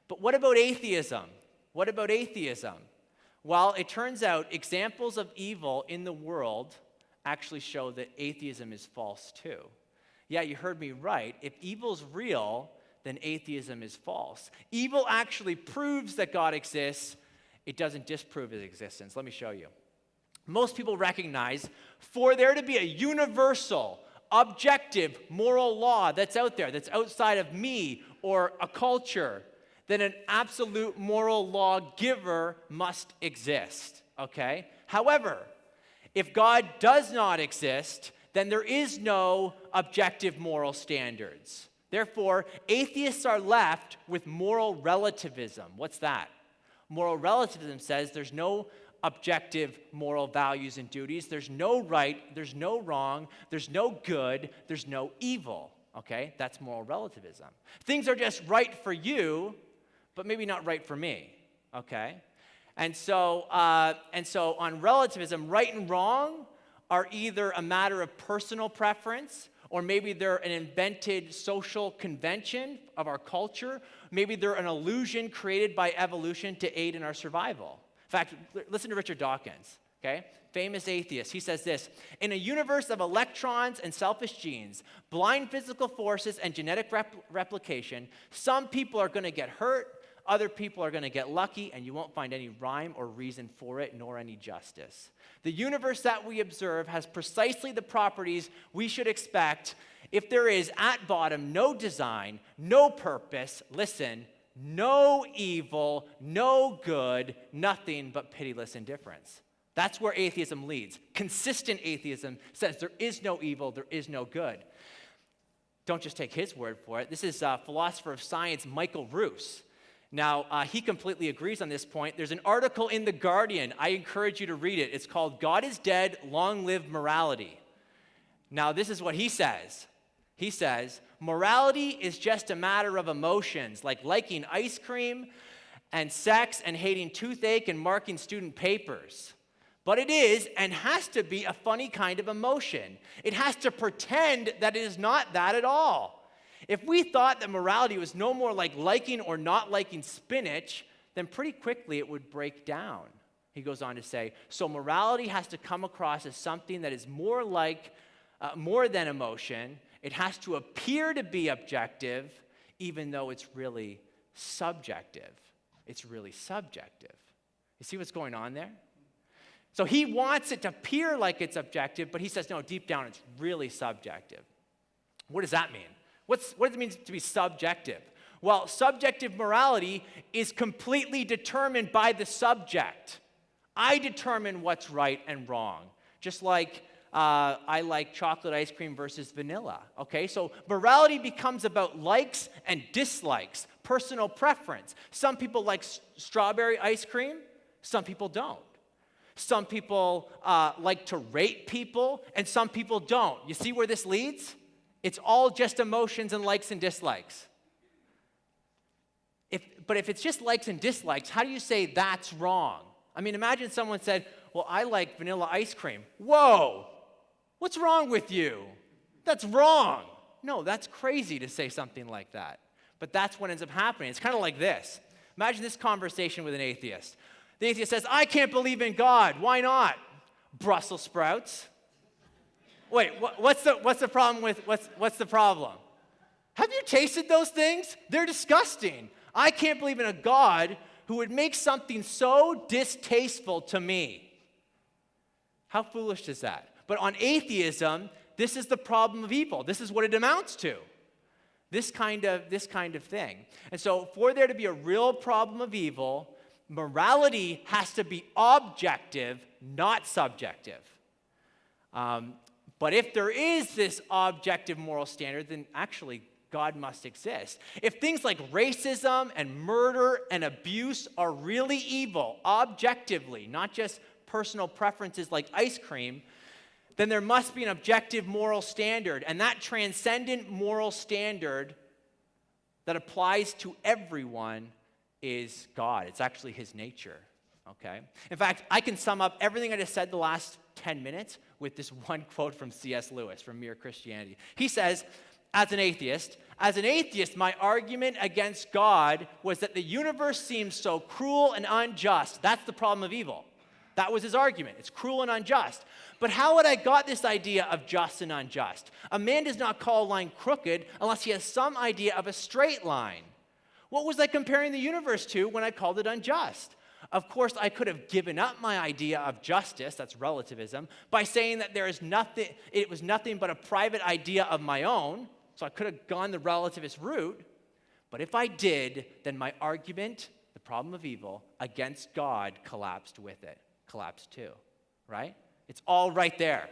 But what about atheism? What about atheism? Well, it turns out examples of evil in the world actually show that atheism is false too. Yeah, you heard me right. If evil's real, then atheism is false. Evil actually proves that God exists. It doesn't disprove his existence. Let me show you. Most people recognize for there to be a universal, objective, moral law that's out there, that's outside of me or a culture, then an absolute moral lawgiver must exist, okay? However, if God does not exist, then there is no objective moral standards. Therefore, atheists are left with moral relativism. What's that? Moral relativism says there's no objective moral values and duties. There's no right, there's no wrong, there's no good, there's no evil. Okay? That's moral relativism. Things are just right for you, but maybe not right for me. Okay? And so on relativism, right and wrong are either a matter of personal preference, or maybe they're an invented social convention of our culture. Maybe they're an illusion created by evolution to aid in our survival. In fact, listen to Richard Dawkins, okay? Famous atheist. He says this: in a universe of electrons and selfish genes, blind physical forces and genetic replication, some people are going to get hurt, other people are going to get lucky, and you won't find any rhyme or reason for it, nor any justice. The universe that we observe has precisely the properties we should expect if there is, at bottom, no design, no purpose, listen, no evil, no good, nothing but pitiless indifference. That's where atheism leads. Consistent atheism says there is no evil, there is no good. Don't just take his word for it. This is philosopher of science Michael Roos. Now, he completely agrees on this point. There's an article in The Guardian. I encourage you to read it. It's called "God is Dead, Long Live Morality." Now, this is what he says. He says, morality is just a matter of emotions, like liking ice cream and sex and hating toothache and marking student papers. But it is and has to be a funny kind of emotion. It has to pretend that it is not that at all. If we thought that morality was no more like liking or not liking spinach, then pretty quickly it would break down. He goes on to say, so morality has to come across as something that is more than emotion. It has to appear to be objective, even though it's really subjective. It's really subjective. You see what's going on there? So he wants it to appear like it's objective, but he says, no, deep down it's really subjective. What does that mean? What does it mean to be subjective? Well, subjective morality is completely determined by the subject. I determine what's right and wrong, just like I like chocolate ice cream versus vanilla, okay? So morality becomes about likes and dislikes, personal preference. Some people like strawberry ice cream, some people don't. Some people like to rate people, and some people don't. You see where this leads? It's all just emotions and likes and dislikes. But if it's just likes and dislikes, how do you say that's wrong? I mean, imagine someone said, well, I like vanilla ice cream. Whoa, what's wrong with you? That's wrong. No, that's crazy to say something like that. But that's what ends up happening. It's kind of like this. Imagine this conversation with an atheist. The atheist says, I can't believe in God. Why not? Brussels sprouts. Wait, what's the problem with, what's the problem? Have you tasted those things? They're disgusting. I can't believe in a God who would make something so distasteful to me. How foolish is that? But on atheism, this is the problem of evil. This is what it amounts to. This kind of thing. And so for there to be a real problem of evil, morality has to be objective, not subjective. But if there is this objective moral standard, then actually God must exist. If things like racism and murder and abuse are really evil, objectively, not just personal preferences like ice cream, then there must be an objective moral standard. And that transcendent moral standard that applies to everyone is God. It's actually his nature, okay? In fact, I can sum up everything I just said the last 10 minutes with this one quote from C.S. Lewis from Mere Christianity. He says, as an atheist, my argument against God was that the universe seems so cruel and unjust. That's the problem of evil. That was his argument. It's cruel and unjust. But how had I got this idea of just and unjust? A man does not call a line crooked unless he has some idea of a straight line. What was I comparing the universe to when I called it unjust? Of course, I could have given up my idea of justice, that's relativism, by saying that it was nothing but a private idea of my own, so I could have gone the relativist route. But if I did, then my argument, the problem of evil, against God collapsed with it, collapsed too, right? It's all right there.